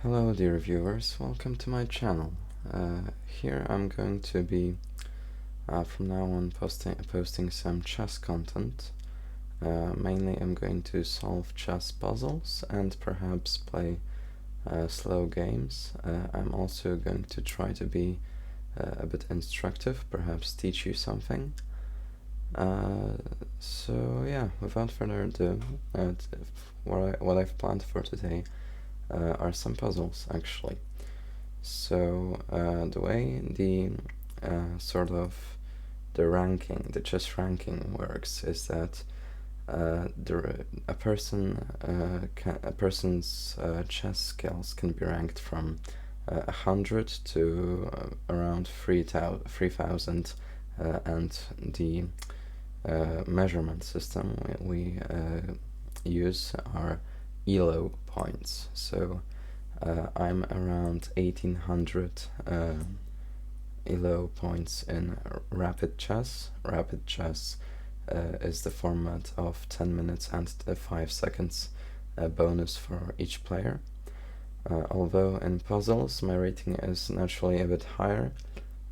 Hello dear viewers, welcome to my channel. Here I'm going to be from now on posting some chess content. Mainly I'm going to solve chess puzzles and perhaps play slow games. I'm also going to try to be a bit instructive, perhaps teach you something. So yeah, without further ado, what I've planned for today are some puzzles actually. So the way the the chess ranking works is that a person's chess skills can be ranked from 100 to around 3,000, and the measurement system we use are ELO points. So I'm around 1800 ELO points in rapid chess. Rapid chess is the format of 10 minutes and 5 seconds bonus for each player. Although in puzzles my rating is naturally a bit higher.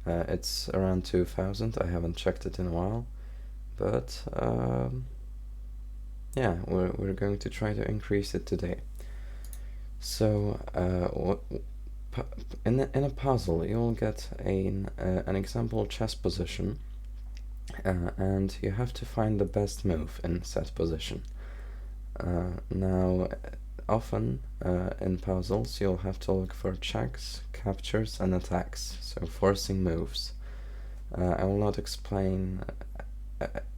It's around 2000, I haven't checked it in a while, but yeah, we're going to try to increase it today. So in a puzzle you'll get an example chess position, and you have to find the best move in said position. Now often in puzzles you'll have to look for checks, captures and attacks, so forcing moves. I will not explain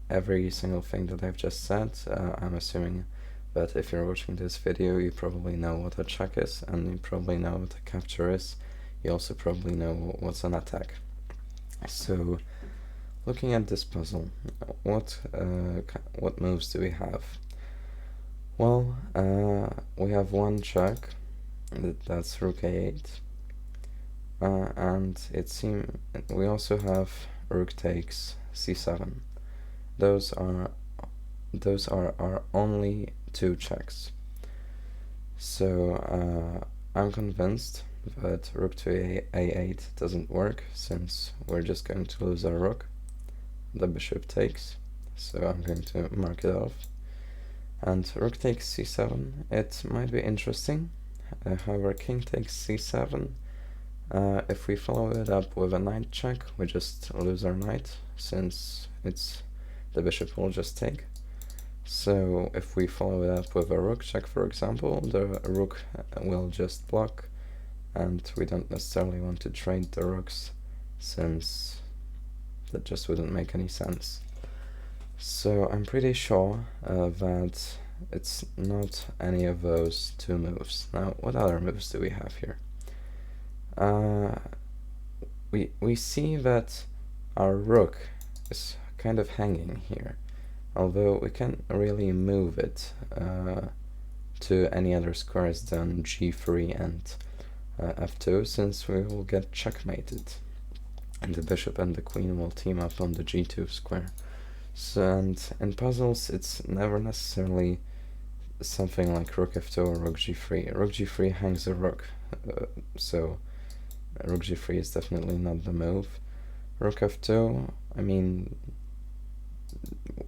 every single thing that I've just said. I'm assuming that if you're watching this video you probably know what a check is, and you probably know what a capture is. You also probably know what's an attack. So looking at this puzzle, what moves do we have? Well, we have one check, that's rook a8, and we also have rook takes c7. Those are our only two checks. So I'm convinced that rook to a8 doesn't work, since we're just going to lose our rook. The bishop takes, so I'm going to mark it off. And rook takes c7, it might be interesting. However, king takes c7, if we follow it up with a knight check, we just lose our knight, since the bishop will just take. So if we follow it up with a rook check, for example, the rook will just block, and we don't necessarily want to trade the rooks, since that just wouldn't make any sense. So I'm pretty sure that it's not any of those two moves. Now, what other moves do we have here? We see that our rook is kind of hanging here, although we can't really move it to any other squares than g3 and f2, since we will get checkmated, and the bishop and the queen will team up on the g2 square. So, and in puzzles it's never necessarily something like rook f2 or rook g3. Rook g3 hangs a rook, so rook g3 is definitely not the move. Rook f2, I mean,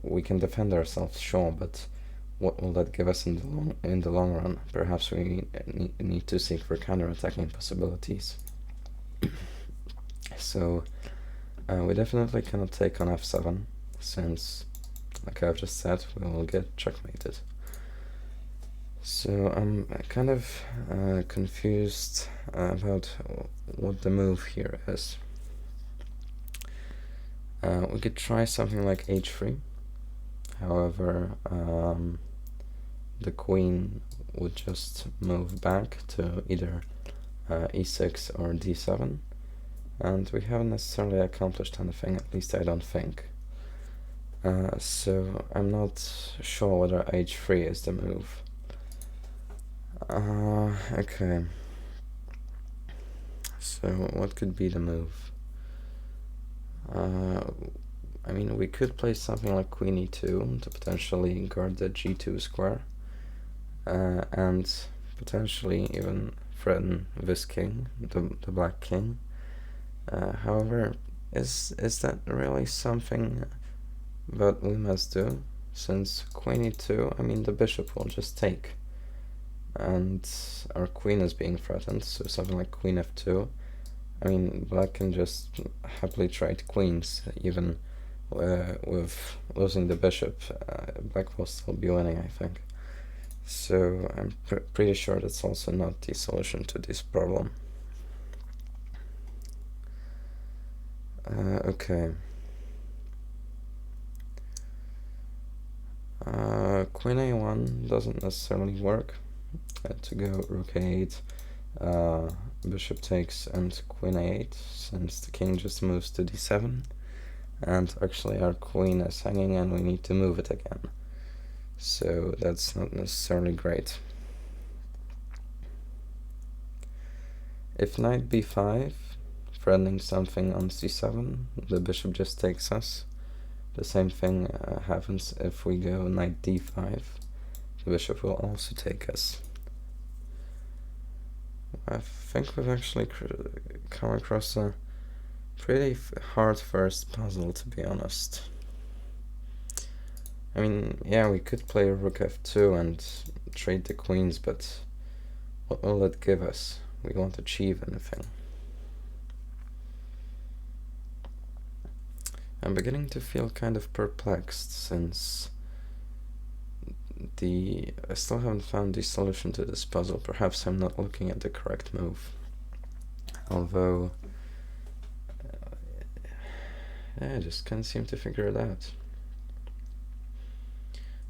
we can defend ourselves, sure, but what will that give us in the long run? Perhaps we need to seek for counter-attacking possibilities. So we definitely cannot take on f7, since, like I've just said, we will get checkmated. So I'm kind of confused about what the move here is. We could try something like h3. However, the queen would just move back to either e6 or d7, and we haven't necessarily accomplished anything, at least I don't think. So I'm not sure whether h3 is the move. Okay. So what could be the move? I mean, we could play something like queen e2 to potentially guard the g2 square, and potentially even threaten this king, the black king. However, is that really something that we must do? Since queen e2, I mean, the bishop will just take, and our queen is being threatened, so something like queen f2. I mean, black can just happily trade queens, even with losing the bishop. Black will still be winning, I think. So I'm pretty sure that's also not the solution to this problem. Okay. Queen a1 doesn't necessarily work. To go rook a8, bishop takes, and queen a8, since the king just moves to d7. And actually our queen is hanging and we need to move it again. So that's not necessarily great. If knight b5, threatening something on c7, the bishop just takes us. The same thing happens if we go knight d5. The bishop will also take us. I think we've actually come across a pretty hard first puzzle, to be honest. I mean, yeah, we could play rook f2 and trade the queens, but what will it give us? We won't achieve anything. I'm beginning to feel kind of perplexed, since I still haven't found the solution to this puzzle. Perhaps I'm not looking at the correct move. Although, I just can't seem to figure it out.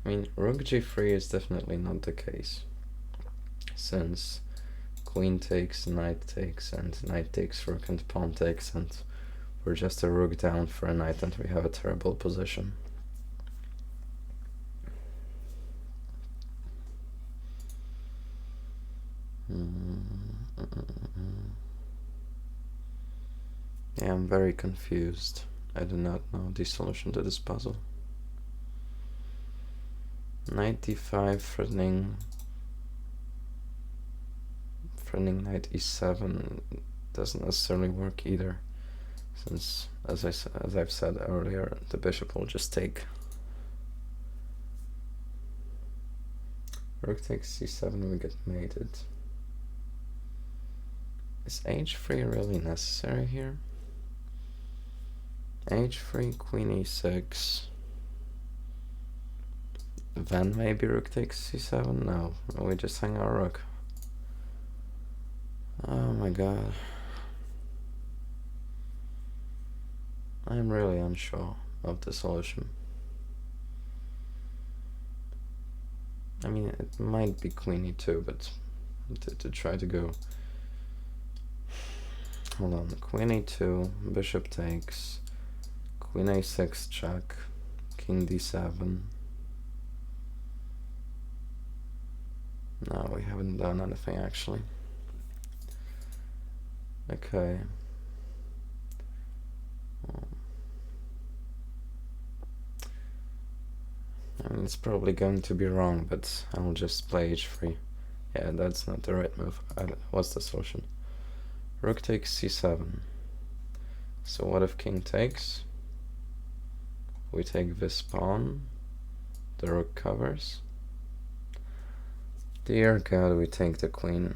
I mean, rook g3 is definitely not the case, since queen takes, knight takes, and knight takes rook and pawn takes, and we're just a rook down for a knight and we have a terrible position. Yeah, I'm very confused. I do not know the solution to this puzzle. Knight d5 threatening knight e7 doesn't necessarily work either, since as I've said earlier, the bishop will just take. Rook takes c7, we get mated. Is h3 really necessary here? h3, queen e6. Then maybe rook takes c7? No, we just hang our rook. Oh my god. I'm really unsure of the solution. I mean, it might be queen e2, but to try to go... Hold on, queen e2, bishop takes, queen a6 check, king d7. No, we haven't done anything actually. Okay. I mean, it's probably going to be wrong, but I'll just play h3. Yeah, that's not the right move. What's the solution? Rook takes c7. So what if king takes? We take this pawn. The rook covers. Dear God, we take the queen.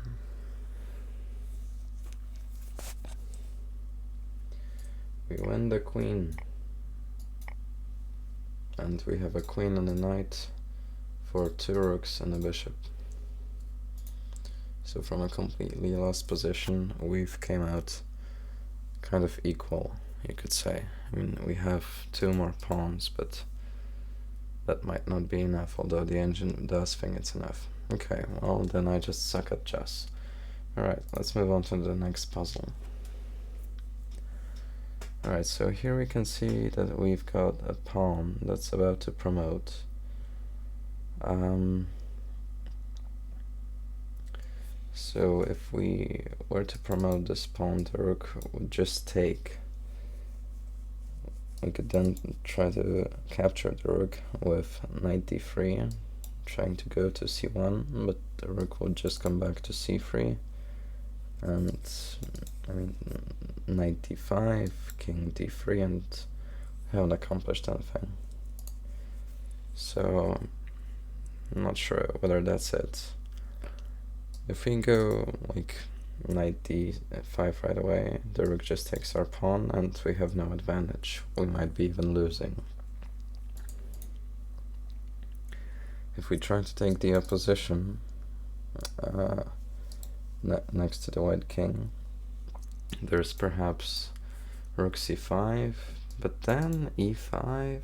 We win the queen. And we have a queen and a knight for 2 rooks and a bishop. So from a completely lost position, we've came out kind of equal, you could say. I mean, we have 2 more pawns, but that might not be enough, although the engine does think it's enough. Okay, well then I just suck at chess. Alright, let's move on to the next puzzle. Alright, so here we can see that we've got a pawn that's about to promote. So if we were to promote this pawn, the rook would just take. We could then try to capture the rook with knight d3, trying to go to c1, but the rook would just come back to c3. And I mean, knight d5, king d3, and haven't accomplished anything. So I'm not sure whether that's it. If we go like knight d5 right away, the rook just takes our pawn and we have no advantage. We might be even losing. If we try to take the opposition next to the white king, there's perhaps rook c5, but then e5,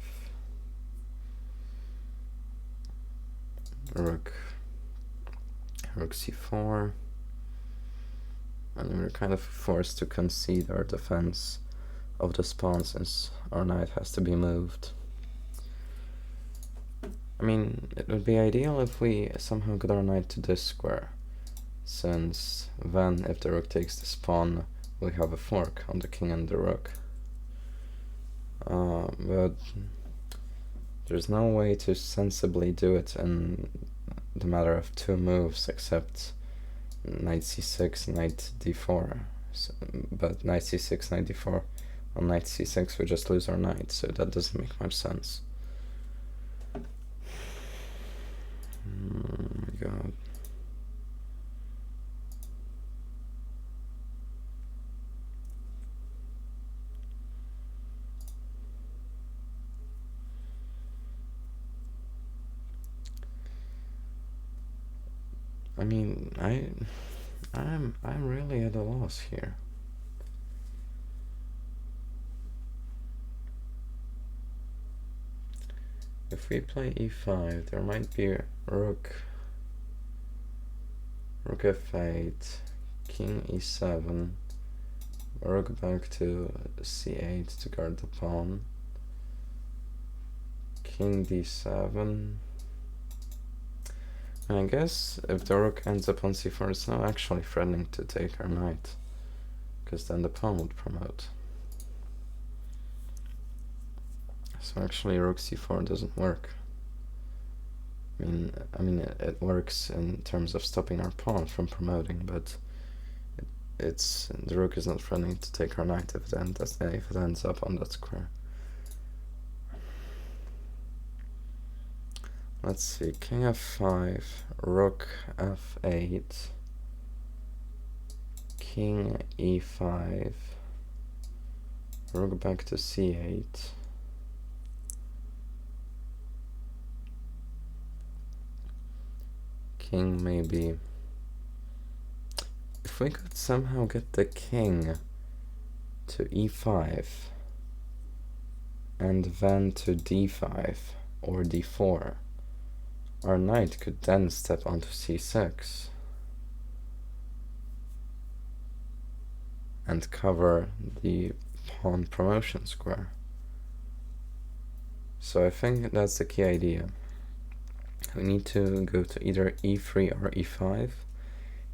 rook c4, and we're kind of forced to concede our defense of this pawn since our knight has to be moved. I mean, it would be ideal if we somehow got our knight to this square, since then if the rook takes this pawn, we have a fork on the king and the rook. But there's no way to sensibly do it in the matter of 2 moves except knight c6, knight d4. So, but knight c6, knight d4, on knight c6 we just lose our knight, so that doesn't make much sense. Oh my god. I mean, I'm really at a loss here. If we play e5, there might be rook f8, king e7, rook back to c8 to guard the pawn, king d7. And I guess if the rook ends up on c4, it's not actually threatening to take our knight, because then the pawn would promote. So actually rook c4 doesn't work. I mean it works in terms of stopping our pawn from promoting, but the rook is not threatening to take our knight if it ends up on that square. Let's see, king f5, rook f8, king e5, rook back to c8, king maybe. If we could somehow get the king to e5 and then to d5 or d4, our knight could then step onto c6 and cover the pawn promotion square. So I think that's the key idea. We need to go to either e3 or e5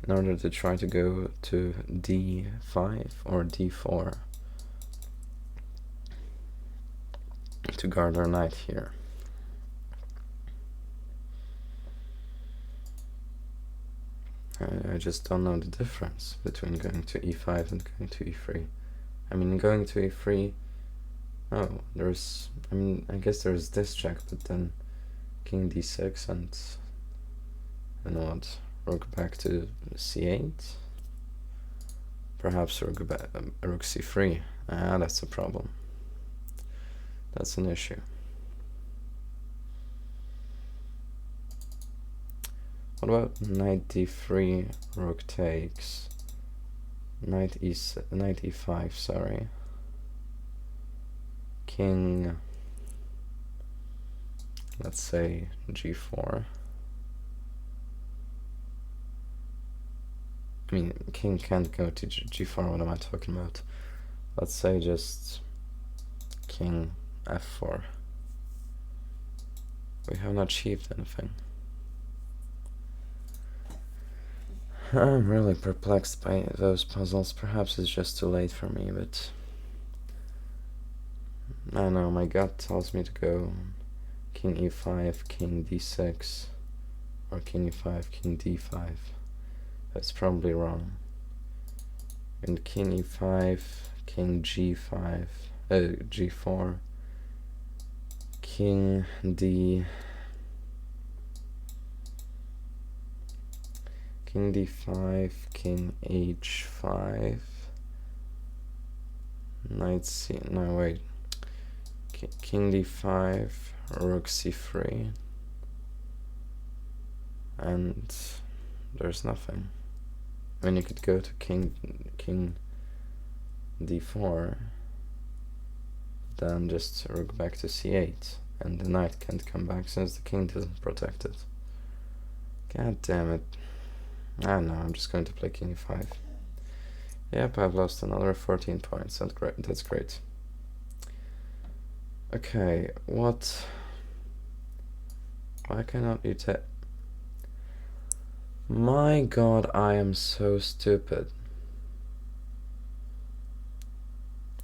in order to try to go to d5 or d4 to guard our knight here. I just don't know the difference between going to e5 and going to e3. I mean, going to e3, oh, I guess there's this check, but then king d6 and what, rook back to c8? Perhaps rook c3. That's a problem. That's an issue. What about knight d3, rook takes, knight e5, sorry, king, let's say g4. I mean, king can't go to g4, what am I talking about? Let's say just king f4. We haven't achieved anything. I'm really perplexed by those puzzles. Perhaps it's just too late for me, but I don't know, my gut tells me to go king e5, king d6, or king e5, king d5. That's probably wrong. And king e5, king g5, g4, king d, king d5, king h5, knight c, no wait, king d5, rook c3, and there's nothing. I mean, you could go to king d4, then just rook back to c8, and the knight can't come back since the king doesn't protect it. God damn it. I don't know, I'm just going to play king e5. Yep, I've lost another 14 points. That's great. That's great. Okay, what? Why cannot you take? My god, I am so stupid.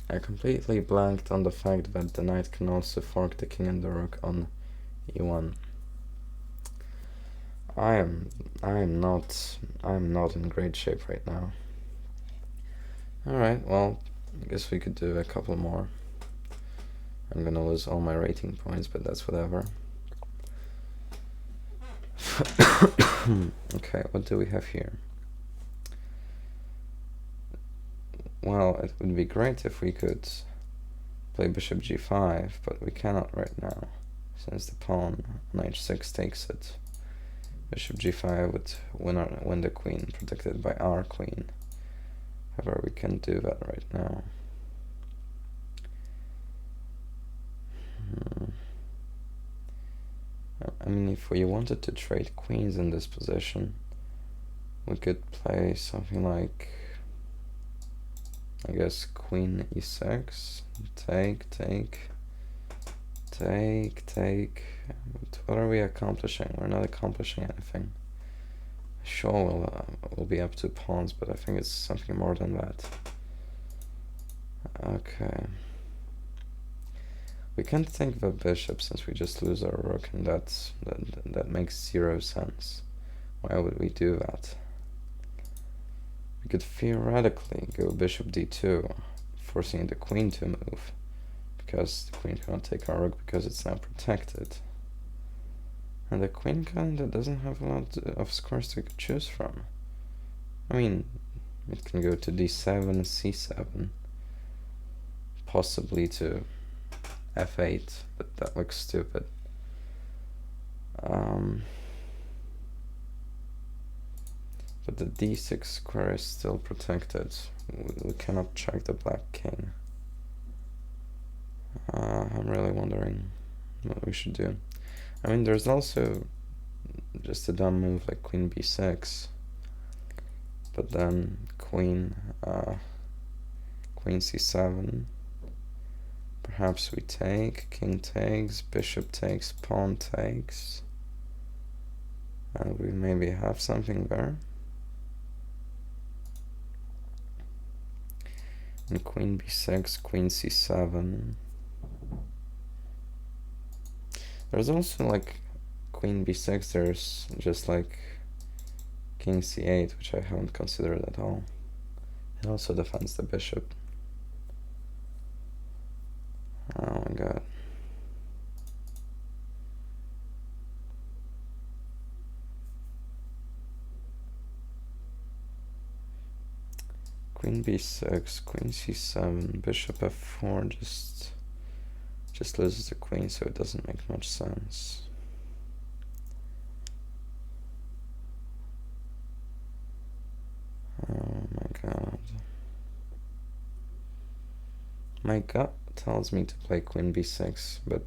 I completely blanked on the fact that the knight can also fork the king and the rook on e1. I am not in great shape right now. Alright, well, I guess we could do a couple more. I'm gonna lose all my rating points, but that's whatever. Okay, what do we have here? Well, it would be great if we could play bishop g5, but we cannot right now, since the pawn on h6 takes it. Bishop g5 would win the queen, protected by our queen. However, we can't do that right now. I mean, if we wanted to trade queens in this position, we could play something like, I guess, queen e6, take. But what are we accomplishing? We're not accomplishing anything. Sure, we'll be up to pawns, but I think it's something more than that. Okay. We can't take the bishop since we just lose our rook, and that makes zero sense. Why would we do that? We could theoretically go bishop d2, forcing the queen to move, because the queen cannot take our rook because it's now protected. And the queen kinda doesn't have a lot of squares to choose from. I mean, it can go to d7, c7, possibly to f8, but that looks stupid. But the d6 square is still protected. We cannot check the black king. I'm really wondering what we should do. I mean, there's also just a dumb move like queen b6, but then queen c7. Perhaps we take, king takes, bishop takes, pawn takes, and we maybe have something there. And queen b6, queen c7. There's also like queen b6, there's just like king c8, which I haven't considered at all. It also defends the bishop. Oh my god. Queen b6, queen c7, bishop f4 just loses the queen, so it doesn't make much sense. Oh my god. My gut tells me to play queen b6, but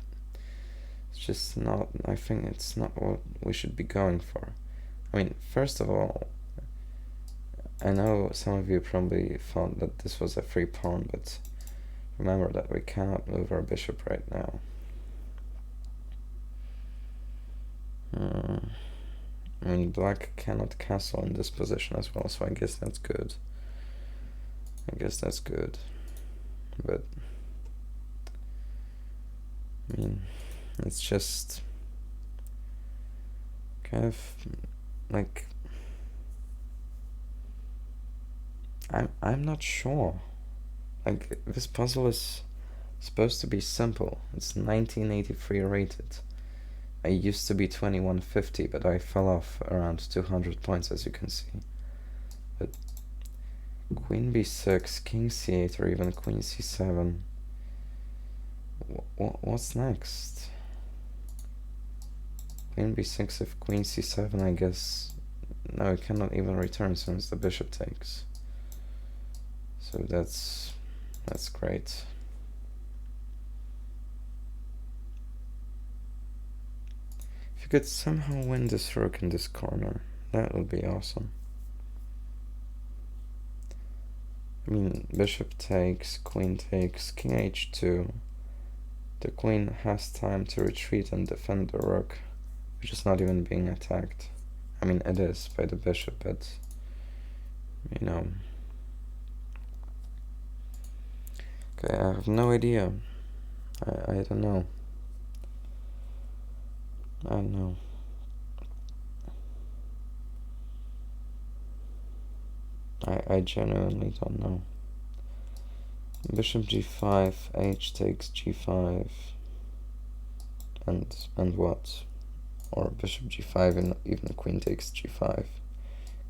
it's just not, I think it's not what we should be going for. I mean, first of all, I know some of you probably thought that this was a free pawn, but remember that we cannot move our bishop right now. I mean, black cannot castle in this position as well, so I guess that's good. But I mean, it's just kind of like, I'm not sure. Like, this puzzle is supposed to be simple. It's 1983 rated. I used to be 2150, but I fell off around 200 points, as you can see. But Queen b6, King c8, or even Queen c7. What's next? Queen b6 if Queen c7, I guess. No, it cannot even return since the bishop takes. So that's great. If you could somehow win this rook in this corner, that would be awesome. I mean, bishop takes, queen takes, king h2. The queen has time to retreat and defend the rook, which is not even being attacked. I mean, it is by the bishop, but, you know. Okay, I have no idea. I don't know. I don't know. I genuinely don't know. Bishop g5, h takes g5, and what? Or bishop g5 and even queen takes g5.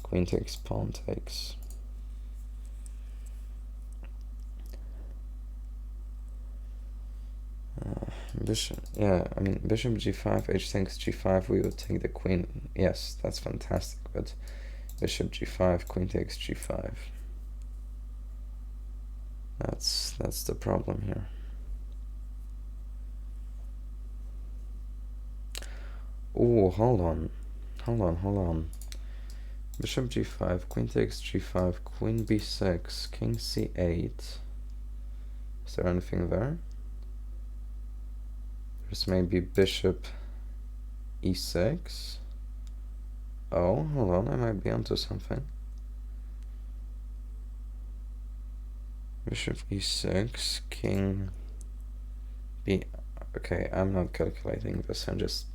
Queen takes, pawn takes. Bishop, yeah, I mean, bishop g5, h takes g5, we would take the queen. Yes, that's fantastic, but bishop g5, queen takes g5. That's the problem here. Oh, hold on. Bishop g5, queen takes g5, queen b6, king c8. Is there anything there? There's maybe bishop e6. Oh, hold on, I might be onto something. Bishop e6, king b... Okay, I'm not calculating this, I'm just...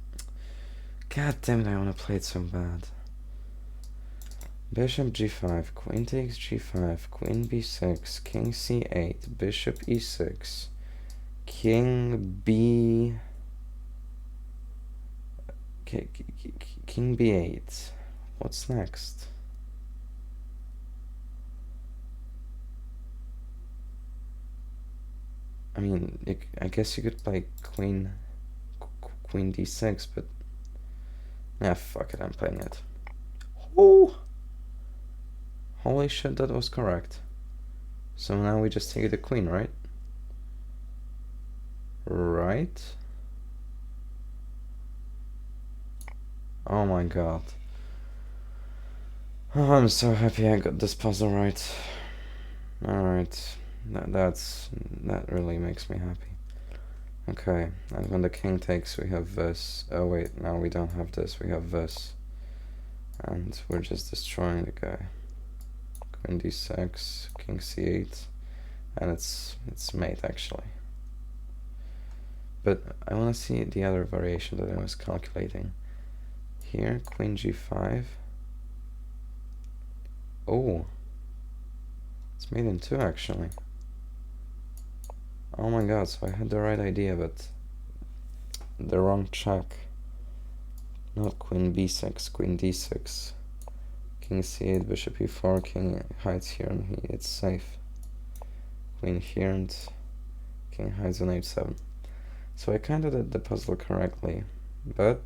God damn it, I want to play it so bad. Bishop g5, queen takes g5, queen b6, king c8, bishop e6, king b... King b8. What's next? I mean, I guess you could play queen d6, but... Nah, fuck it, I'm playing it. Oh! Holy shit, that was correct. So now we just take the queen, right? Right? Oh my god. Oh, I'm so happy I got this puzzle right. Alright. That really makes me happy. Okay, and when the king takes, we have this. Oh wait, now we don't have this, we have this. And we're just destroying the guy. Queen d6, king c8, and it's mate actually. But I want to see the other variation that I was calculating. Here, queen g5. Oh, it's mate in 2 actually. Oh my god, so I had the right idea, but the wrong check. Not queen b6, queen d6. King c8, bishop e4, king hides here, and it's safe. Queen here, and king hides on h7. So I kind of did the puzzle correctly, but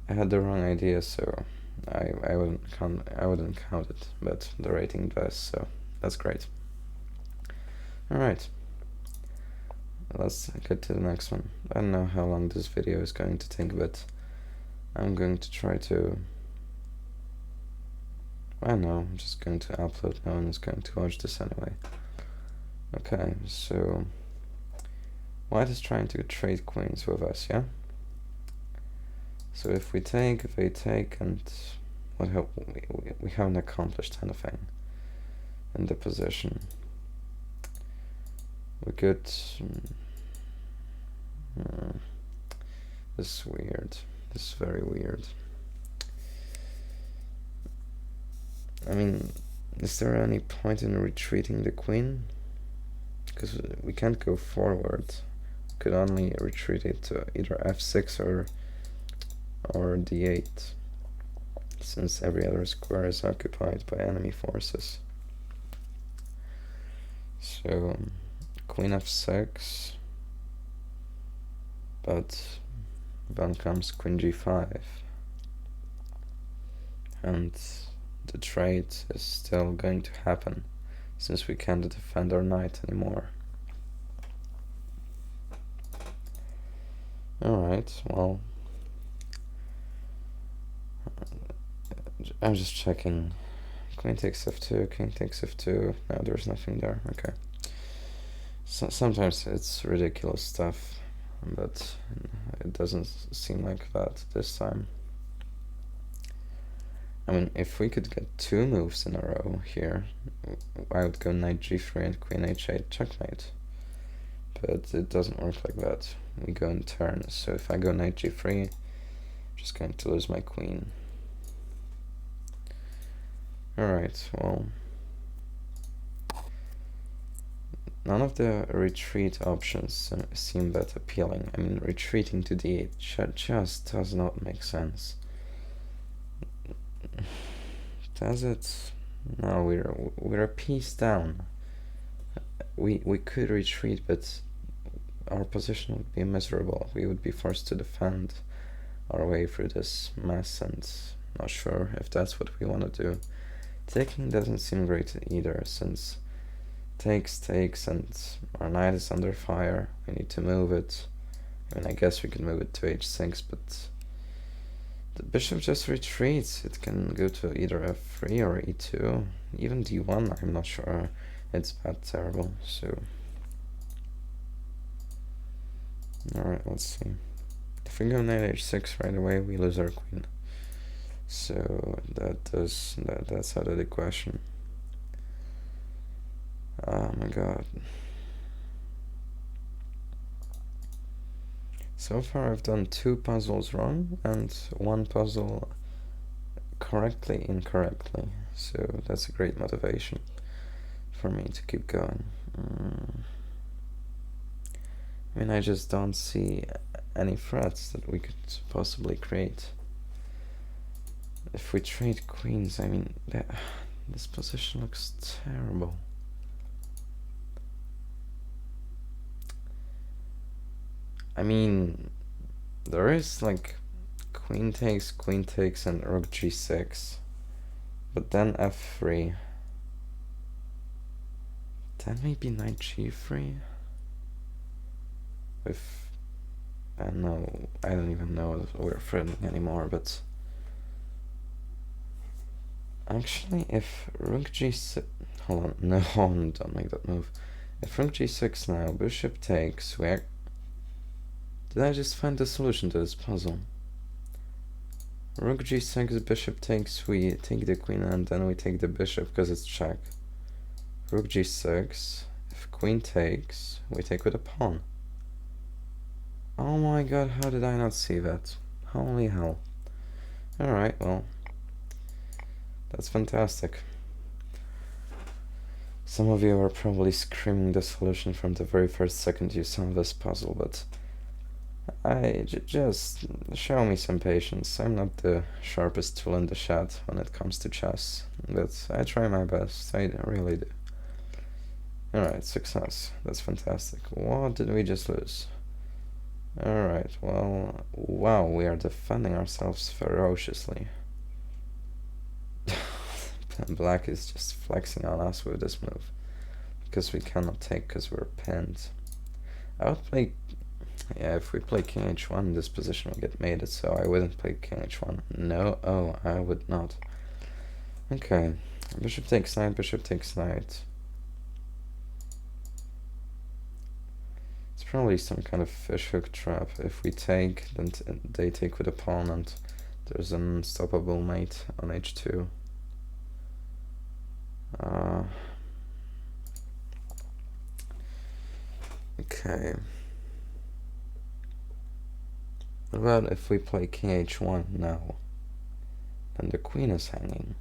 I had the wrong idea, so I wouldn't count it, but the rating does, so that's great. Alright, let's get to the next one. I don't know how long this video is going to take, but I'm going to try to... I don't know, I'm just going to upload, no one is going to watch this anyway. Okay, so white is trying to trade queens with us, yeah? So if we take, they take, and what have we haven't accomplished anything in the position. We could... this is weird. This is very weird. I mean, Is there any point in retreating the queen? Because we can't go forward. Could only retreat it to either f6 or d8, since every other square is occupied by enemy forces. So queen f6, but then comes queen g5, and the trade is still going to happen since we can't defend our knight anymore. Alright, well, I'm just checking. Queen takes f2, king takes f2. No, there's nothing there. Okay. So sometimes it's ridiculous stuff, but it doesn't seem like that this time. I mean, if we could get 2 moves in a row here, I would go knight g3 and queen h8 checkmate. But it doesn't work like that. We go in turns. So if I go knight g3, I'm just going to lose my queen. Alright, well, none of the retreat options seem that appealing. I mean, retreating to d8 just does not make sense. Does it? No, we're a piece down. We could retreat, but our position would be miserable. We would be forced to defend our way through this mess, and not sure if that's what we want to do. Taking doesn't seem great either, since takes, and our knight is under fire. We need to move it. I mean, I guess we can move it to h6, but the bishop just retreats. It can go to either f3 or e2, even d1, I'm not sure. It's that terrible, so... Alright, let's see. If we go knight h6 right away, we lose our queen. So that's out of the question. Oh my god. So far I've done 2 puzzles wrong and 1 puzzle incorrectly. So that's a great motivation for me to keep going. I mean, I just don't see any threats that we could possibly create. If we trade queens, I mean, this position looks terrible. I mean, there is like queen takes, and rook g6, but then f3, then maybe knight g3 with, I don't even know if we're threatening anymore, but actually if rook g6, hold on, no, don't make that move. If rook g6 now, bishop takes, did I just find the solution to this puzzle? Rook g6, bishop takes, we take the queen and then we take the bishop because it's check. Rook g6, if queen takes, we take with a pawn. Oh my god, how did I not see that? Holy hell. Alright, well, that's fantastic. Some of you are probably screaming the solution from the very first second you saw this puzzle, but just show me some patience. I'm not the sharpest tool in the shed when it comes to chess, but I try my best. I really do. Alright, success. That's fantastic. What did we just lose? Alright, well, wow, we are defending ourselves ferociously. Black is just flexing on us with this move, because we cannot take because we're pinned. I would play... Yeah, if we play king h1, this position will get mated, so I wouldn't play king h1. No, oh, I would not. Okay, bishop takes knight, bishop takes knight. It's probably some kind of fishhook trap. If we take, then they take with a pawn, and there's an unstoppable mate on h2. Okay. What about if we play king h1 now? Then the queen is hanging.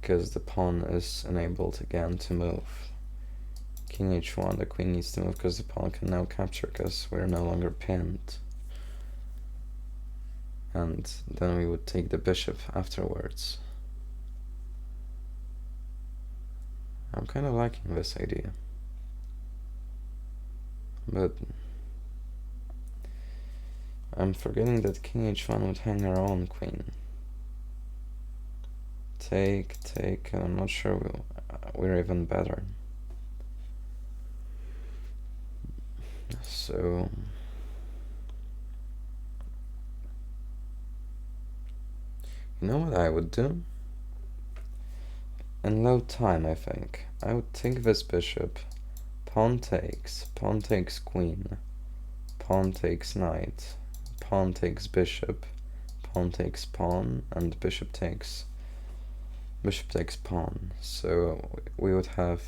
because the pawn is enabled again to move. King h1, the queen needs to move because the pawn can now capture because we're no longer pinned. And then we would take the bishop afterwards. I'm kind of liking this idea. But I'm forgetting that king h1 would hang our own queen. Take, I'm not sure we're even better. So you know what I would do? In low time, I think. I would take this bishop, pawn takes queen, pawn takes knight, pawn takes bishop, pawn takes pawn, and bishop takes pawn. So we would have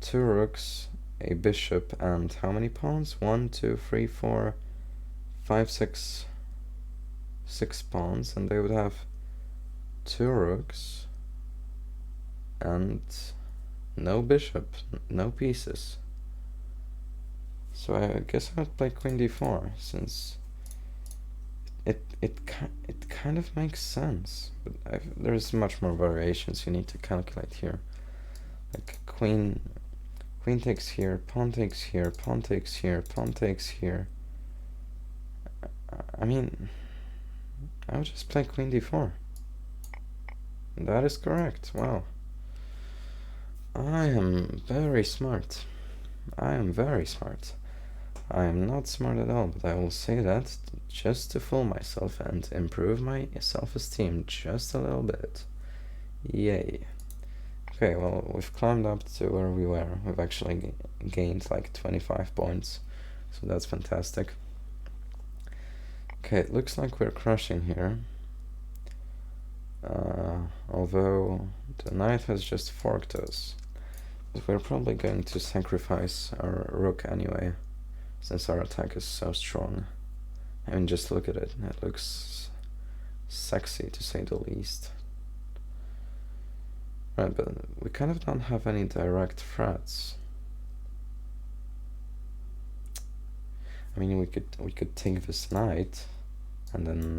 2 rooks, a bishop, and how many pawns? 1, 2, 3, 4, 5, 6 pawns, and they would have 2 rooks and no bishop, no pieces. So I guess I would play queen d4, since it kind of makes sense, but there's much more variations you need to calculate here. Like queen takes here, pawn takes here, pawn takes here, pawn takes here. I mean, I would just play queen d4. That is correct. Wow. I am very smart. I am very smart. I am not smart at all, but I will say that just to fool myself and improve my self-esteem just a little bit. Yay. Okay, well, we've climbed up to where we were. We've actually gained like 25 points, so that's fantastic. Okay, it looks like we're crushing here. Although the knight has just forked us. But we're probably going to sacrifice our rook anyway, since our attack is so strong. I mean, just look at it. It looks sexy, to say the least. Right, but we kind of don't have any direct threats. I mean, we could take this knight, and then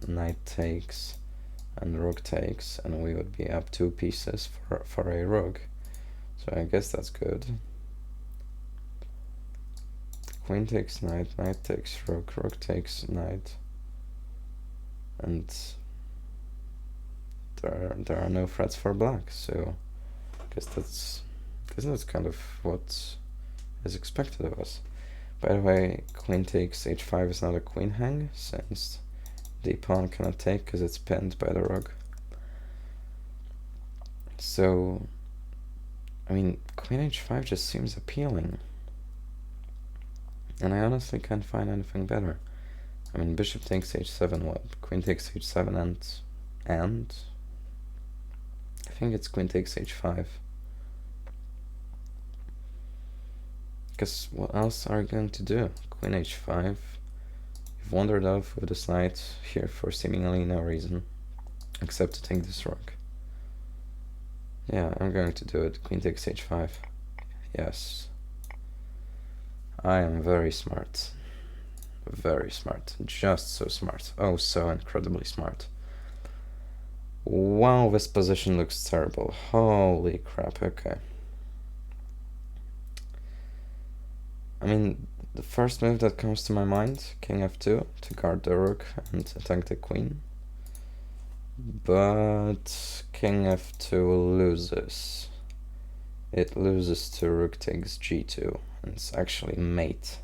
knight takes, and rook takes, and we would be up 2 pieces for a rook. So I guess that's good. Queen takes knight, knight takes rook, rook takes knight, and there are no threats for black. So I guess that's kind of what is expected of us. By the way, queen takes h5 is not a queen hang, since the pawn cannot take because it's pinned by the rook. So I mean, queen h5 just seems appealing. And I honestly can't find anything better. I mean, bishop takes h7, what? Queen takes h7 and I think it's queen takes h5. Because what else are you going to do? Queen h5. You've wandered off with this knight here for seemingly no reason, except to take this rook. Yeah, I'm going to do it. Queen takes h5. Yes. I am very smart. Very smart. Just so smart. Oh, so incredibly smart. Wow, this position looks terrible. Holy crap, okay. I mean, the first move that comes to my mind, king f2, to guard the rook and attack the queen. But king f2 loses. It loses to rook takes g2, and it's actually mate.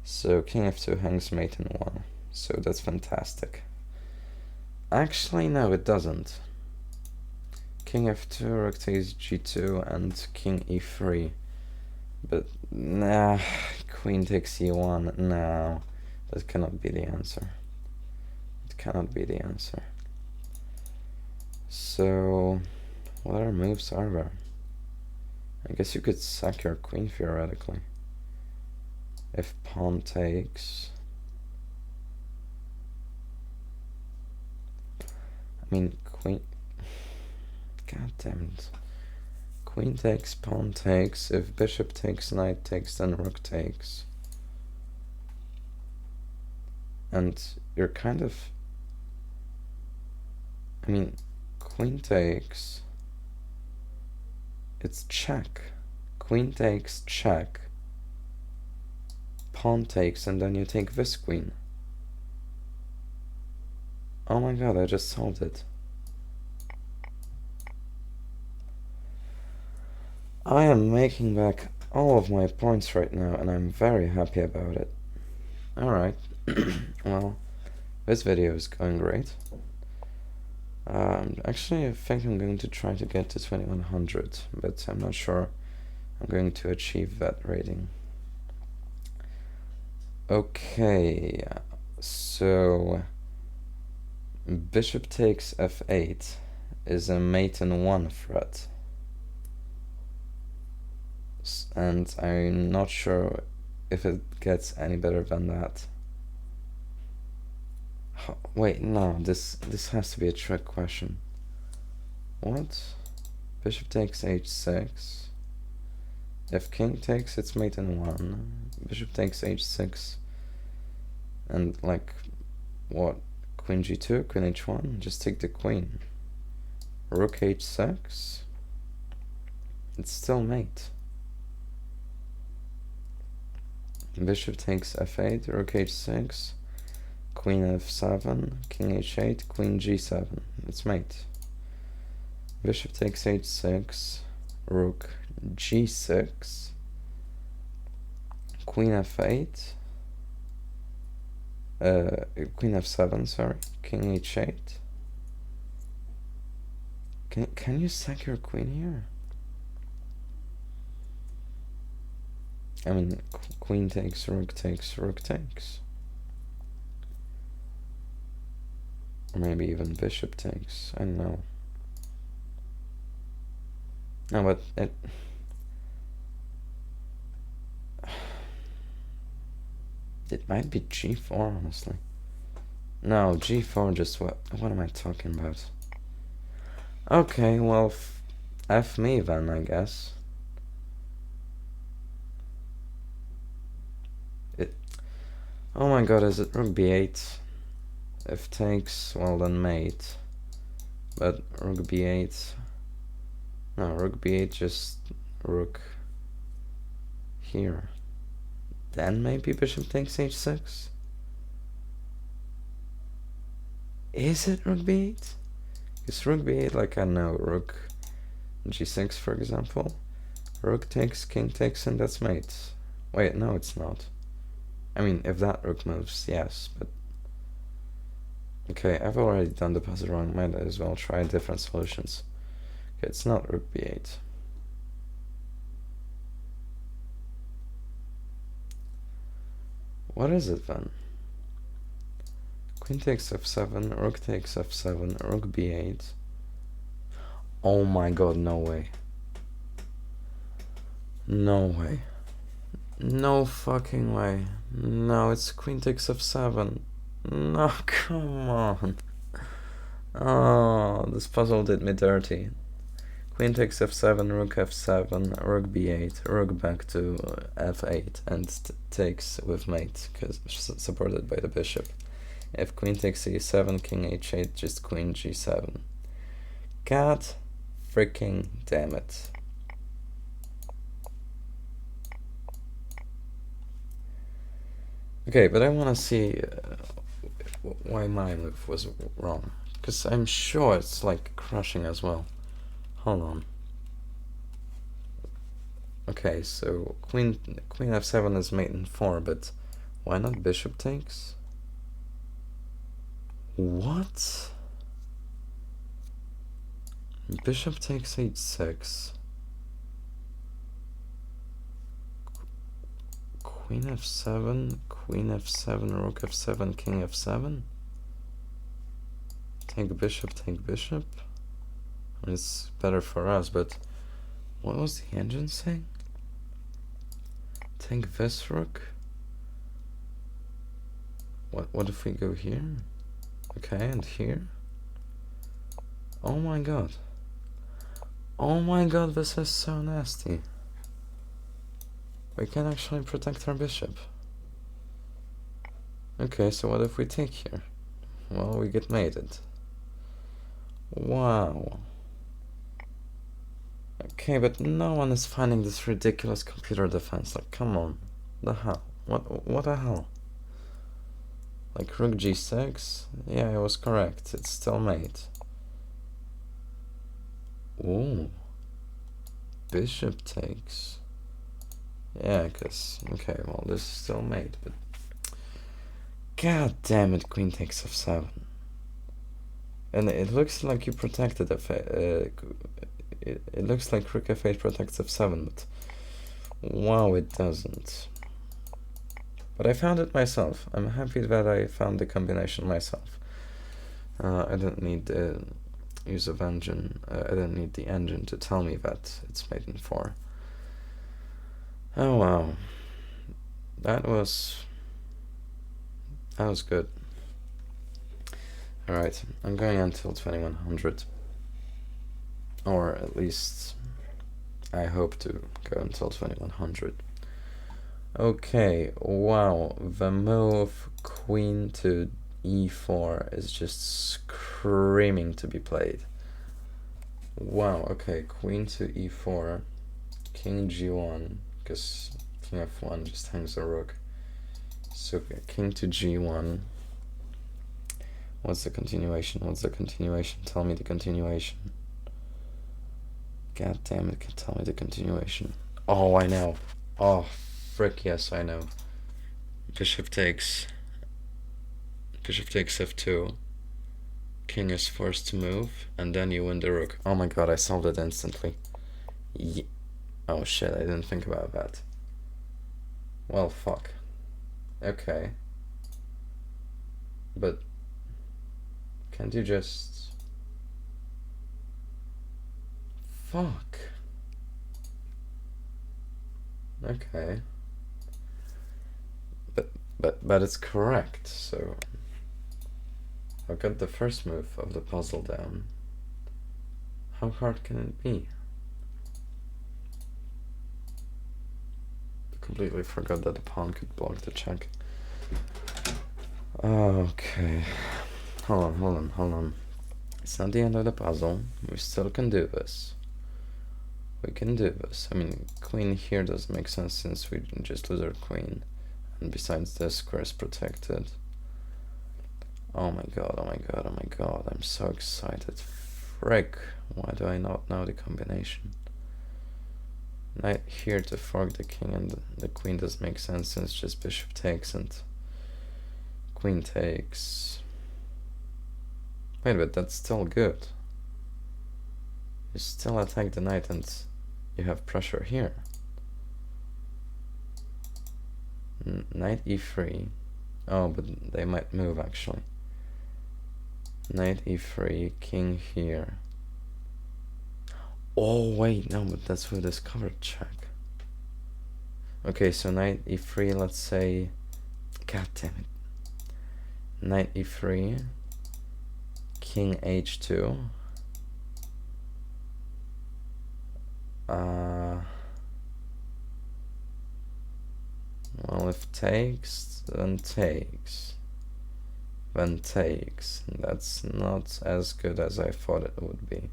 So king f2 hangs mate in 1, so that's fantastic. Actually, no, it doesn't. King f2, rook takes g2, and king e3. But nah, queen takes e1. No, that cannot be the answer. It cannot be the answer. So, what other moves are there? I guess you could sack your queen theoretically. If pawn takes. I mean, God damn it. Queen takes, pawn takes. If bishop takes, knight takes, then rook takes. And you're kind of... I mean, queen takes... It's check. Queen takes, check. Pawn takes, and then you take this queen. Oh my god, I just solved it. I am making back all of my points right now, and I'm very happy about it. Alright, well, this video is going great. Actually, I think I'm going to try to get to 2100, but I'm not sure I'm going to achieve that rating. Okay, so bishop takes f8 is a mate in 1 threat. And I'm not sure if it gets any better than that. Wait, no, this has to be a trick question. What? Bishop takes h6. If king takes, it's mate in 1. Bishop takes h6. And like, what? Queen g2, queen h1? Just take the queen. Rook h6? It's still mate. Bishop takes f8, rook h6, queen f7, king h8, queen g7. It's mate. Bishop takes h6, rook g6, queen f8, queen f7, sorry, king h8. Can you sack your queen here? I mean, queen takes, rook takes, rook takes. Or maybe even bishop takes, I don't know. No, but it might be g4, honestly. No, g4 just what am I talking about? Okay, well, F me then, I guess. Oh my god, is it rook b8? If takes, well then mate. But rook b8... No, rook b8 just rook here. Then maybe bishop takes h6? Is it rook b8? Because rook b8, like I know, rook g6 for example. Rook takes, king takes, and that's mate. Wait, no it's not. I mean, if that rook moves, yes, but... Okay, I've already done the puzzle wrong, might as well try different solutions. Okay, it's not rook b8. What is it then? Queen takes f7, rook takes f7, rook b8. Oh my god, no way. No way. No fucking way. No, it's queen takes f7. No, come on. Oh, this puzzle did me dirty. Queen takes f7, rook f7, rook b8, rook back to f8, and takes with mate, because supported by the bishop. If queen takes e7, king h8, just queen g7. God freaking damn it. Okay, but I want to see why my move was wrong, because I'm sure it's like crushing as well. Hold on. Okay, so queen f7 is mate in 4, but why not bishop takes? What? Bishop takes h6. Queen f7, rook f7, king f7. Take bishop, take bishop. It's better for us, but what was the engine saying? Take this rook. What if we go here? Okay, and here. Oh my god. Oh my god, this is so nasty. We can actually protect our bishop. Okay, so what if we take here? Well, we get mated. Wow. Okay, but no one is finding this ridiculous computer defense. Like, come on. The hell? What the hell? Like, rook g6? Yeah, it was correct. It's still mate. Ooh. Bishop takes. Yeah, because... Okay, well, this is still mate, but... God damn it, queen takes f7. And it looks like you protected it looks like rook f8 protects f7, but... Wow, it doesn't. But I found it myself. I'm happy that I found the combination myself. I didn't need the use of engine. I didn't need the engine to tell me that it's made in 4. Oh wow, that was good. All right, I'm going until 2100, or at least I hope to go until 2100. Okay, wow, the move queen to e4 is just screaming to be played. Wow, okay, queen to e4, king g1, because king f1 just hangs a rook. So king to g1. What's the continuation? What's the continuation? Tell me the continuation. God damn it, tell me the continuation. Oh, I know. Oh, frick, yes, I know. Bishop takes f2. King is forced to move, and then you win the rook. Oh my god, I solved it instantly. Oh shit, I didn't think about that. Well, fuck. Okay. But can't you just... Fuck. Okay. But it's correct, so... I got the first move of the puzzle down. How hard can it be? I completely forgot that the pawn could block the check. Okay. Hold on. It's not the end of the puzzle. We still can do this. We can do this. I mean, queen here doesn't make sense since we just lose our queen. And besides, the square is protected. Oh my god, I'm so excited. Frick, why do I not know the combination? Knight here to fork the king, and the queen doesn't make sense since just bishop takes and queen takes. Wait, but that's still good. You still attack the knight and you have pressure here. Knight e3. Oh, but they might move actually. Knight e3, king here. Oh wait, no, but that's with this covered check. Okay, so knight e3, let's say... God damn it. Knight e3, king h2. Well, if takes, then takes. Then takes. That's not as good as I thought it would be.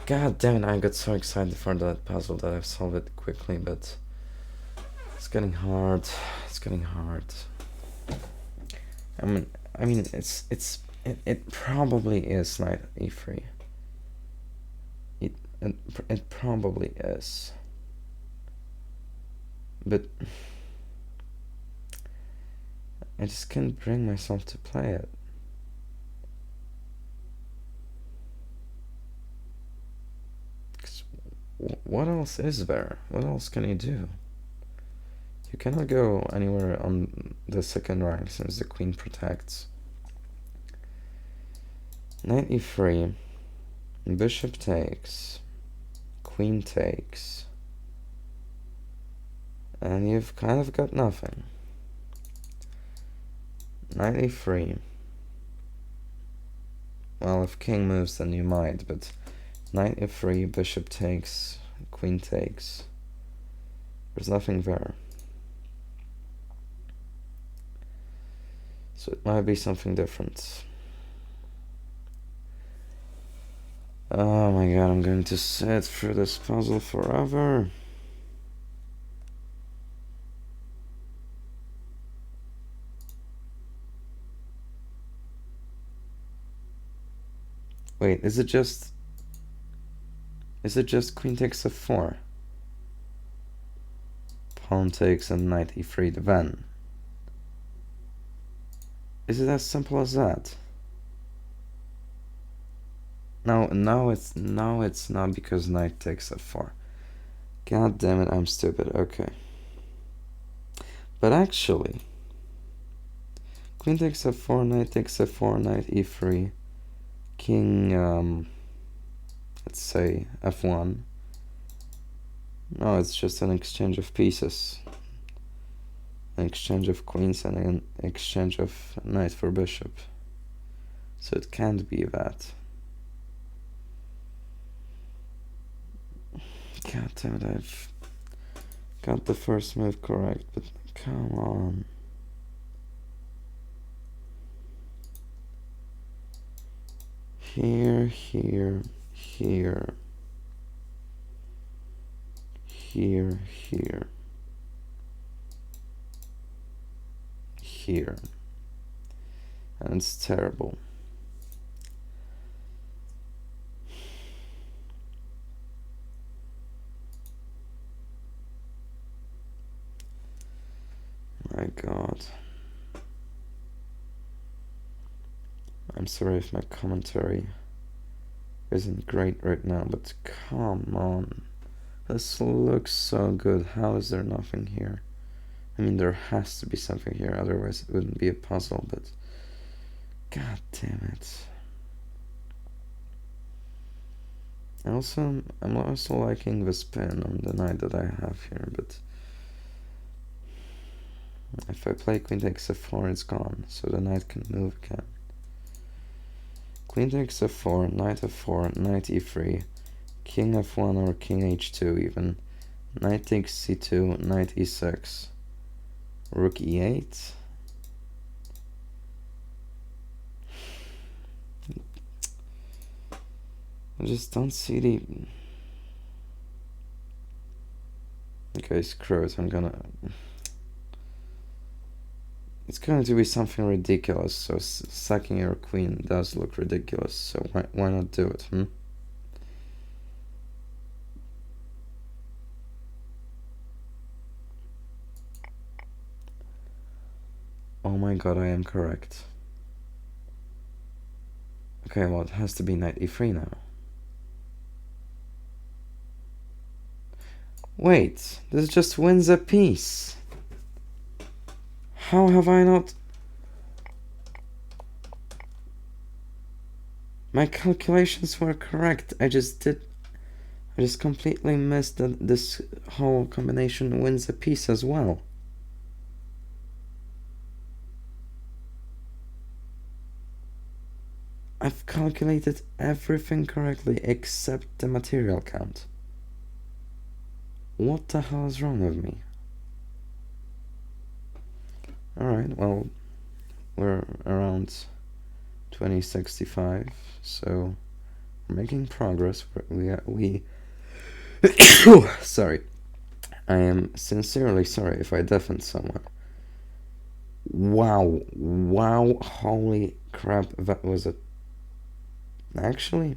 God damn it, I got so excited for that puzzle that I've solved it quickly, but it's getting hard. It's getting hard. I mean, it probably is knight e3. It probably is. But I just can't bring myself to play it. What else is there? What else can you do? You cannot go anywhere on the second rank since the queen protects. Knight e3, bishop takes, queen takes, and you've kind of got nothing. Knight e3. Well, if king moves, then you might, but Knight f3, bishop takes, queen takes. There's nothing there. So it might be something different. Oh my god, I'm going to sit through this puzzle forever. Wait, is it just queen takes f4? Pawn takes and knight e3 then. Is it as simple as that? No, it's not, because knight takes f4. God damn it, I'm stupid. Okay. But actually, queen takes f4, knight takes f4, knight e3, king, let's say f1. No, it's just an exchange of pieces. An exchange of queens and an exchange of knight for bishop. So it can't be that. God damn it, I've got the first move correct, but come on. Here, here, here. Here, here. Here. And it's terrible. My god. I'm sorry if my commentary isn't great right now, but come on. This looks so good. How is there nothing here? I mean, there has to be something here, otherwise it wouldn't be a puzzle, but god damn it. I'm also liking the spin on the knight that I have here, but if I play queen takes f4, it's gone, so the knight can move again. Queen takes f4, knight f4, knight e3, king f1 or king h2 even, knight takes c2, knight e6, rook e8. I just don't see the... Okay, screw it, it's going to be something ridiculous, so sacking your queen does look ridiculous, so why not do it, Oh my god, I am correct. Okay, well, it has to be knight e3 now. Wait, this just wins a piece. How have I not... My calculations were correct. I just completely missed that this whole combination wins a piece as well. I've calculated everything correctly except the material count. What the hell is wrong with me? Alright, well, we're around 2065, so we're making progress. We sorry. I am sincerely sorry if I deafened someone. Wow, holy crap, that was a... Actually,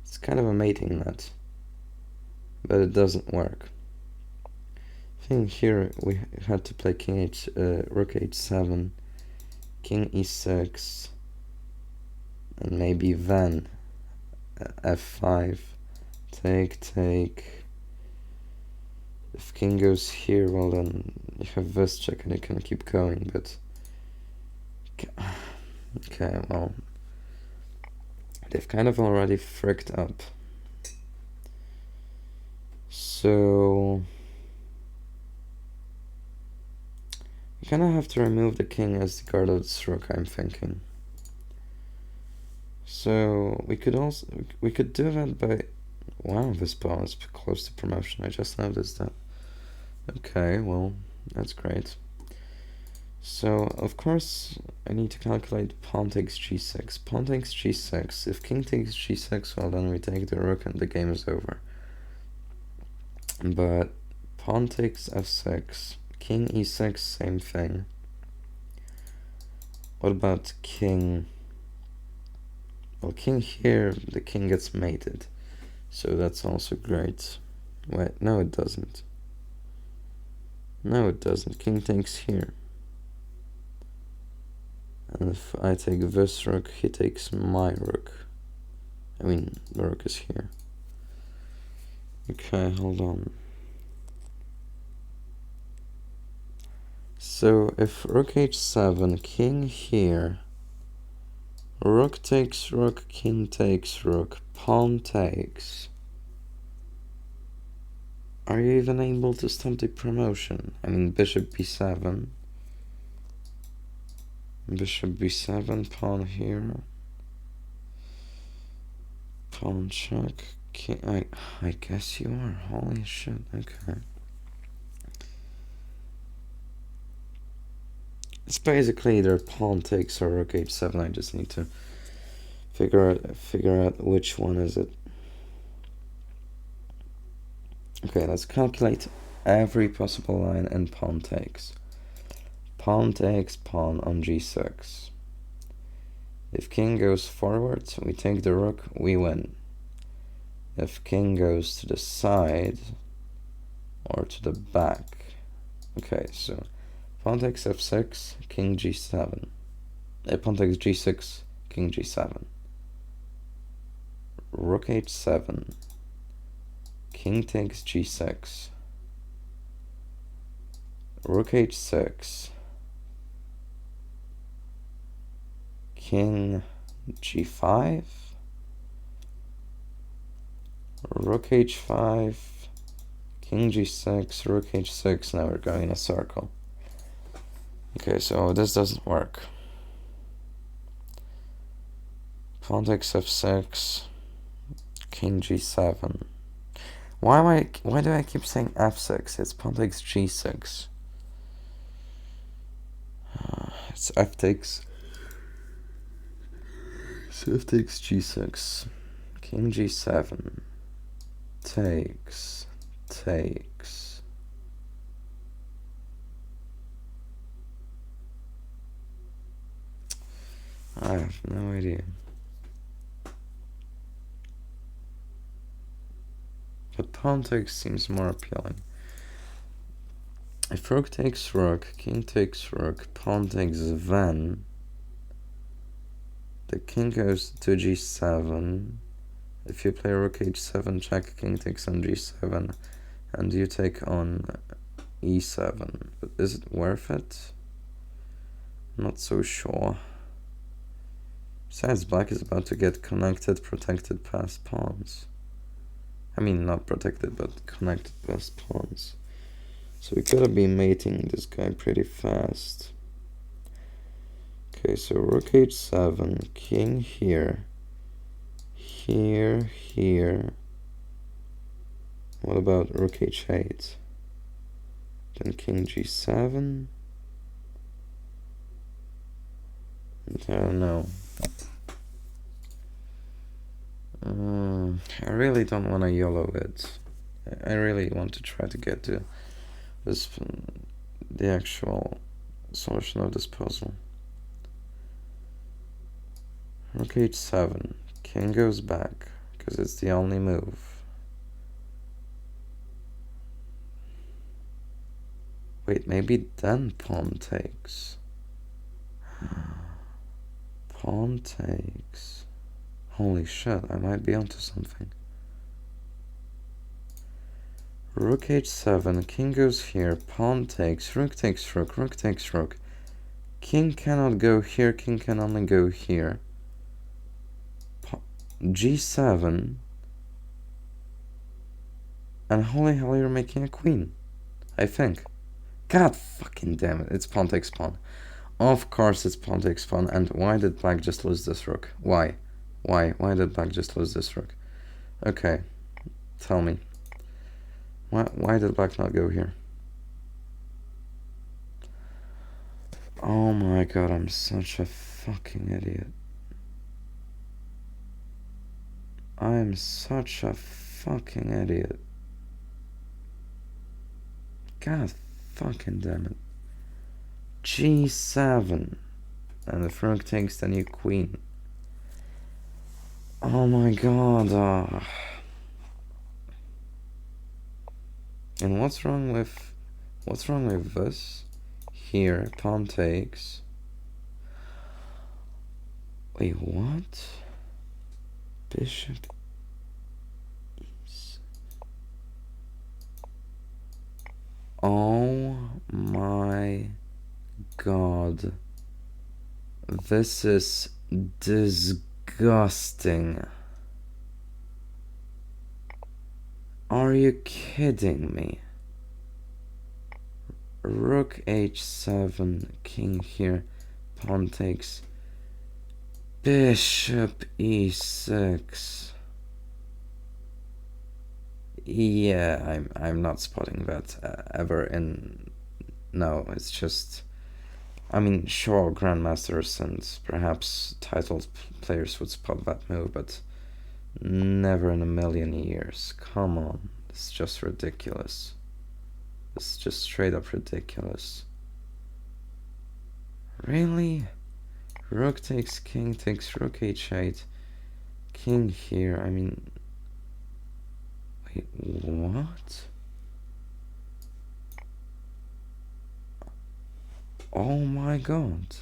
it's kind of a mating nut, but it doesn't work. I think here we had to play rook h7, king e6, and maybe then f5, take. If king goes here, well then you have this check and you can keep going, but... Okay, well... They've kind of already fricked up. So... You kind of have to remove the king as the guard of this rook, I'm thinking. So we could do that by, wow, this pawn is close to promotion. I just noticed that. Okay, well, that's great. So, of course, I need to calculate pawn takes g6. Pawn takes g6. If king takes g6, well, then we take the rook and the game is over. But pawn takes f6. King e6, same thing. What about king? Well, king here, the king gets mated. So that's also great. Wait, no it doesn't. No it doesn't. King takes here. And if I take this rook, he takes my rook. I mean, the rook is here. Okay, hold on. So if rook h7, king here, rook takes rook, king takes rook, pawn takes. Are you even able to stop the promotion? I mean, bishop b7. Bishop b7, pawn here. Pawn check. King, I guess you are. Holy shit, okay. It's basically either pawn takes or rook h7. I just need to figure out which one is it. Okay, let's calculate every possible line and pawn takes. Pawn takes pawn on g6. If king goes forward, we take the rook, we win. If king goes to the side or to the back. Okay, so pawn takes f6, king g7. Pawn takes g6, king g7. Rook h7. King takes g6. Rook h6. King g5. Rook h5. King g6, rook h6. Now we're going in a circle. Okay, so this doesn't work. Pawn takes f6. King g7. Why do I keep saying f6? It's pawn takes g6. It's f takes. So f takes g6. King g7. Takes. I have no idea. But pawn takes seems more appealing. If rook takes rook, king takes rook, pawn takes then the king goes to g7. If you play rook h7 check, king takes on g7, and you take on e7. But is it worth it? Not so sure. Besides, black is about to get connected, protected past pawns. I mean, not protected, but connected past pawns. So we gotta be mating this guy pretty fast. Okay, so rook h7, king here. Here. What about rook h8? Then king g7. I don't know. I really don't want to YOLO it. I really want to try to get to this, the actual solution of this puzzle. Rook h7. King goes back, because it's the only move. Wait, maybe then pawn takes. Pawn takes. Holy shit, I might be onto something. Rook h7, king goes here, pawn takes, rook takes rook, rook takes rook. King cannot go here, king can only go here. G7. And holy hell, you're making a queen. I think. God fucking damn it, it's pawn takes pawn. Of course it's pawn takes pawn, and why did black just lose this rook? Why? Why? Why did black just lose this rook? Okay, tell me. Why did black not go here? Oh my god, I'm such a fucking idiot. I am such a fucking idiot. God fucking damn it. G7. And the rook takes the new queen. Oh my god. And what's wrong with this? Here, pawn takes. Wait, what? Bishop. Oh my god. This is disgusting. Are you kidding me? Rook h7, king here, pawn takes. Bishop e6. Yeah, I'm not spotting that ever in. No, it's just. I mean, sure, grandmasters and perhaps titled players would spot that move, but never in a million years. Come on, it's just ridiculous. It's just straight up ridiculous. Really? Rook takes king, takes rook h8, king here. I mean, wait, what? Oh my god.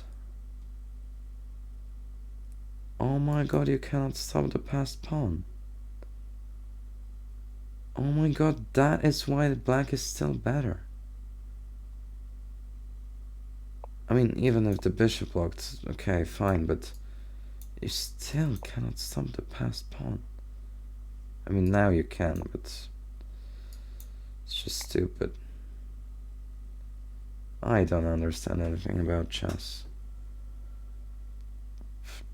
Oh my god, you cannot stop the passed pawn. Oh my god, that is why the black is still better. I mean, even if the bishop blocked, okay, fine, but you still cannot stop the passed pawn. I mean, now you can, but it's just stupid. I don't understand anything about chess.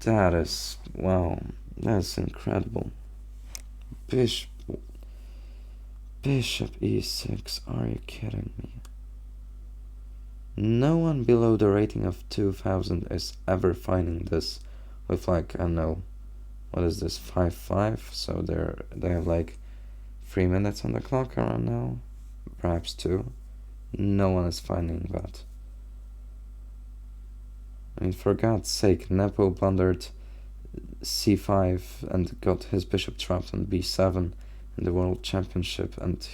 That is, wow, that's incredible. Bishop e6, are you kidding me? No one below the rating of 2000 is ever finding this with, like, I don't know, what is this, 5-5? So they have like 3 minutes on the clock around now, perhaps 2. No one is finding that. I mean, for God's sake, Nepo blundered c5 and got his bishop trapped on b7 in the World Championship, and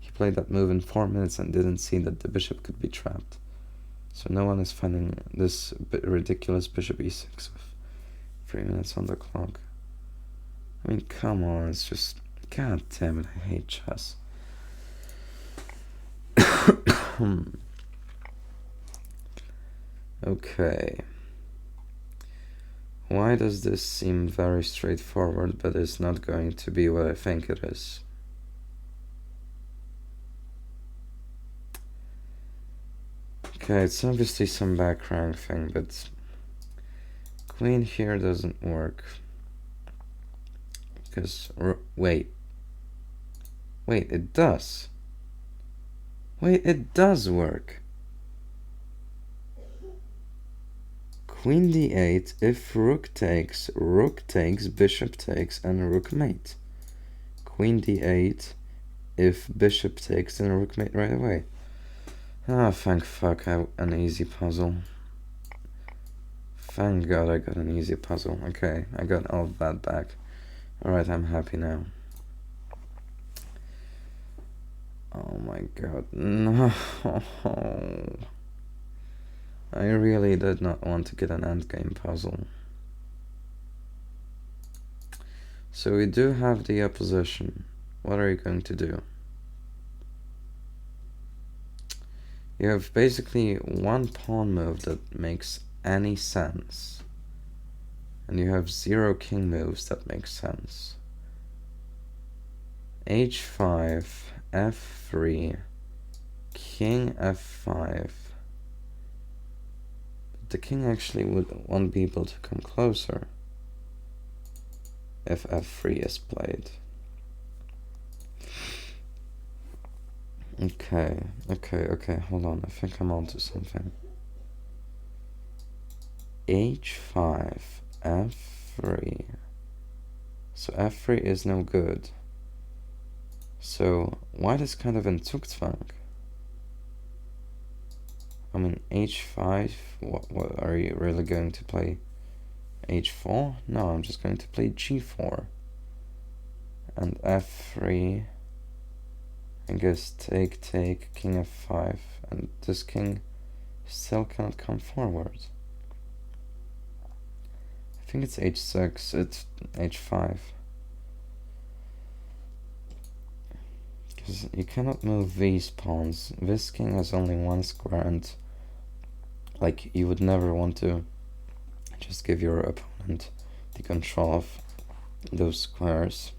he played that move in 4 minutes and didn't see that the bishop could be trapped. So no one is finding this ridiculous bishop e6 with 3 minutes on the clock. I mean, come on, it's just, god damn it, I hate chess. Okay. Why does this seem very straightforward, but it's not going to be what I think it is? Okay, it's obviously some back rank thing, but queen here doesn't work. Because, wait, it does. Wait, it does work. Queen d8, if rook takes, bishop takes, and rook mate. Queen d8, if bishop takes, then rook mate right away. Ah, thank fuck, an easy puzzle. Thank god I got an easy puzzle. Okay, I got all of that back. Alright, I'm happy now. Oh my god, no. I really did not want to get an endgame puzzle. So we do have the opposition. What are you going to do? You have basically one pawn move that makes any sense. And you have 0 king moves that make sense. h5, f3, king f5. The king actually won't be able to come closer. if f3 is played. Okay, hold on, I think I'm onto something. h5, f3. So f3 is no good. So white is kind of in Zugzwang. I mean, h5, what are you really going to play? h4? No, I'm just going to play g4. And f3, I guess take, king f5, and this king still cannot come forward. I think it's h6, it's h5. Because you cannot move these pawns. This king has only one square, and like you would never want to just give your opponent the control of those squares.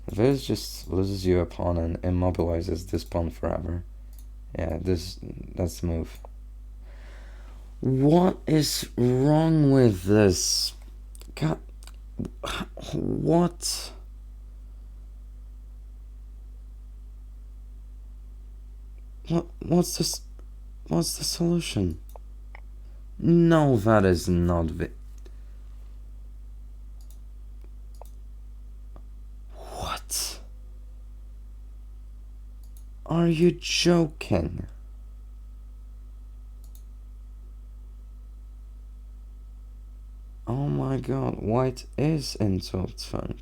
This just loses you a pawn and immobilizes this pawn forever. Yeah, that's the move. What is wrong with this? God, what? What's this? What's the solution? No, that is not the... What? Are you joking? Oh my god, white is in Zugzwang.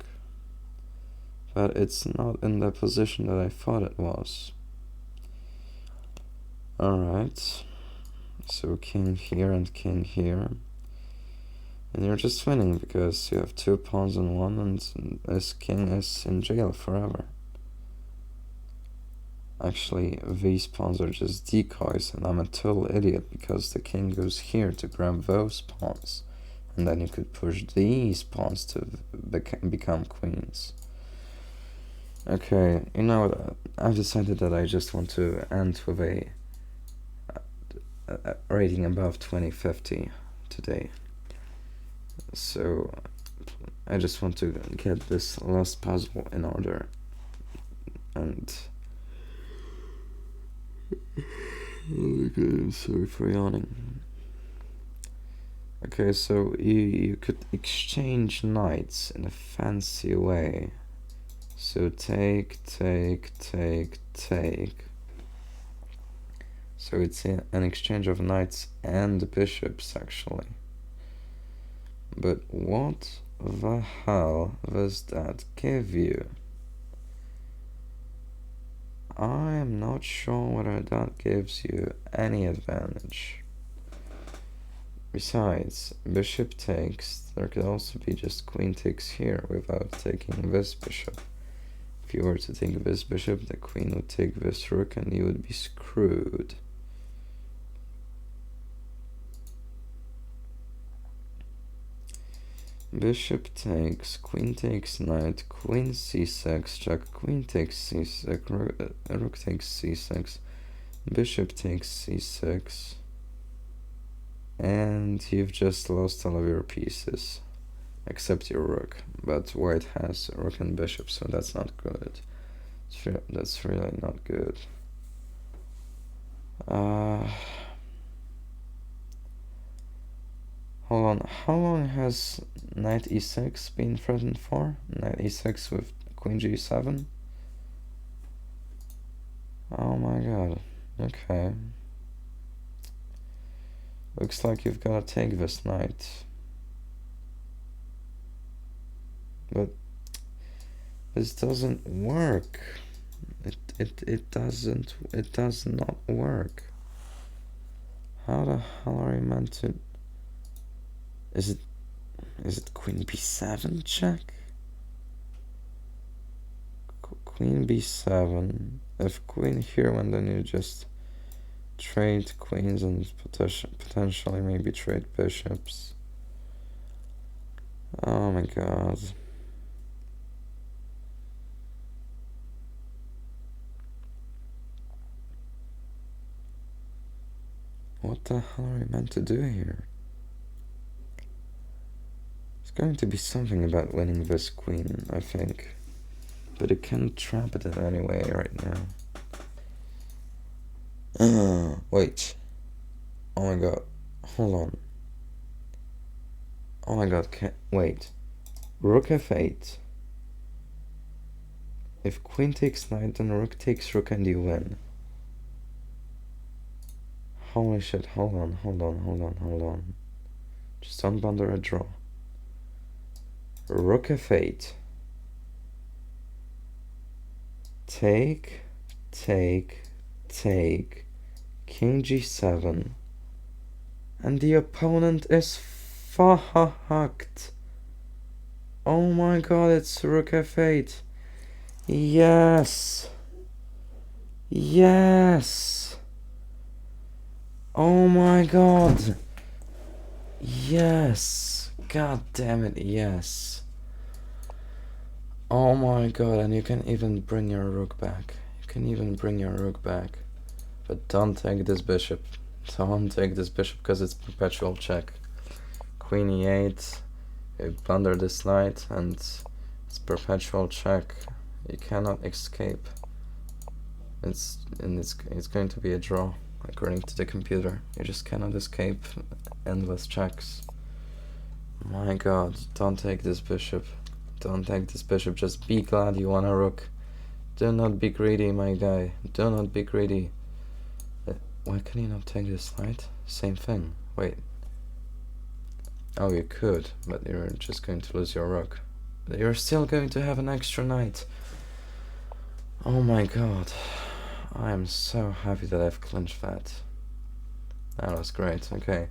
But it's not in the position that I thought it was. Alright. So king here and king here. And you're just winning because you have 2 pawns in one and this king is in jail forever. Actually, these pawns are just decoys and I'm a total idiot because the king goes here to grab those pawns. And then you could push these pawns to become queens. Okay, you know what? I've decided that I just want to end with a rating above 2050 today. So I just want to get this last puzzle in order. And oh god, I'm sorry for yawning. Okay, so you could exchange knights in a fancy way. So take. So it's an exchange of knights and bishops, actually. But what the hell does that give you? I am not sure whether that gives you any advantage. Besides, bishop takes, there could also be just queen takes here without taking this bishop. If you were to take this bishop, the queen would take this rook and you would be screwed. Bishop takes, queen takes knight, queen c6, check, queen takes c6, rook takes c6, bishop takes c6, and you've just lost all of your pieces, except your rook, but white has rook and bishop, so that's not good. That's really not good. Hold on, how long has knight e6 been threatened for? Knight e6 with queen g7? Oh my god, okay. Looks like you've gotta take this knight. But this doesn't work. It does not work. How the hell are you meant to... Is it queen b7 check? Queen b7. If queen here, and then you just trade queens and potentially maybe trade bishops. Oh my god. What the hell are we meant to do here? It's going to be something about winning this queen, I think. But it can trap it in any way right now. Wait. Oh my god. Hold on. Oh my god, wait. Rook f8. If queen takes knight, then rook takes rook and you win. Holy shit, hold on. Just don't blunder a draw. Rook f8. Take. King g7. And the opponent is fucked. Oh my god, it's rook f8. Yes. Oh my god. Yes. God damn it, yes. Oh my god, and you can even bring your rook back. But don't take this bishop. Don't take this bishop because it's perpetual check. Queen e8. You blunder this knight and it's perpetual check. You cannot escape. It's going to be a draw according to the computer. You just cannot escape endless checks. My god, don't take this bishop. Just be glad you won a rook. Do not be greedy, my guy. Do not be greedy. Why can you not take this knight? Same thing. Wait. Oh, you could, but you're just going to lose your rook. But you're still going to have an extra knight. Oh my god. I am so happy that I've clinched that. That was great. Okay.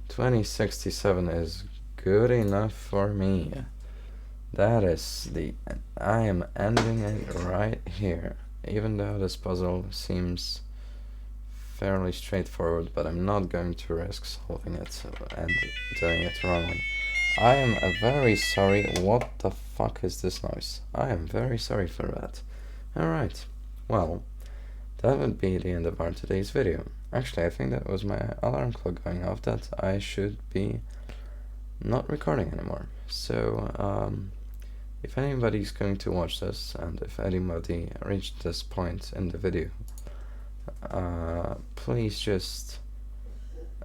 2067 is good enough for me. That is I am ending it right here. Even though this puzzle seems fairly straightforward, but I'm not going to risk solving it and doing it wrongly. I am very sorry. What the fuck is this noise? I am very sorry for that. Alright, well, that would be the end of our today's video. Actually, I think that was my alarm clock going off that I should be not recording anymore. So, if anybody's going to watch this, and if anybody reached this point in the video, please just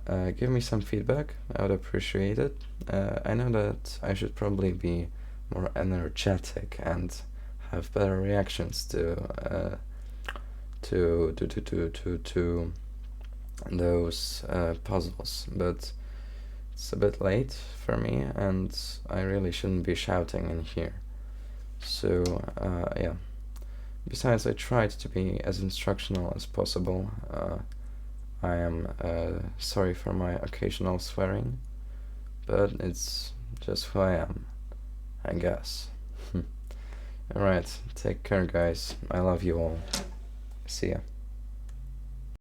give me some feedback. I would appreciate it. I know that I should probably be more energetic and have better reactions to those puzzles, but it's a bit late for me and I really shouldn't be shouting in here. So yeah. Besides, I tried to be as instructional as possible. I am sorry for my occasional swearing, but it's just who I am, I guess. Alright, take care guys. I love you all. See ya.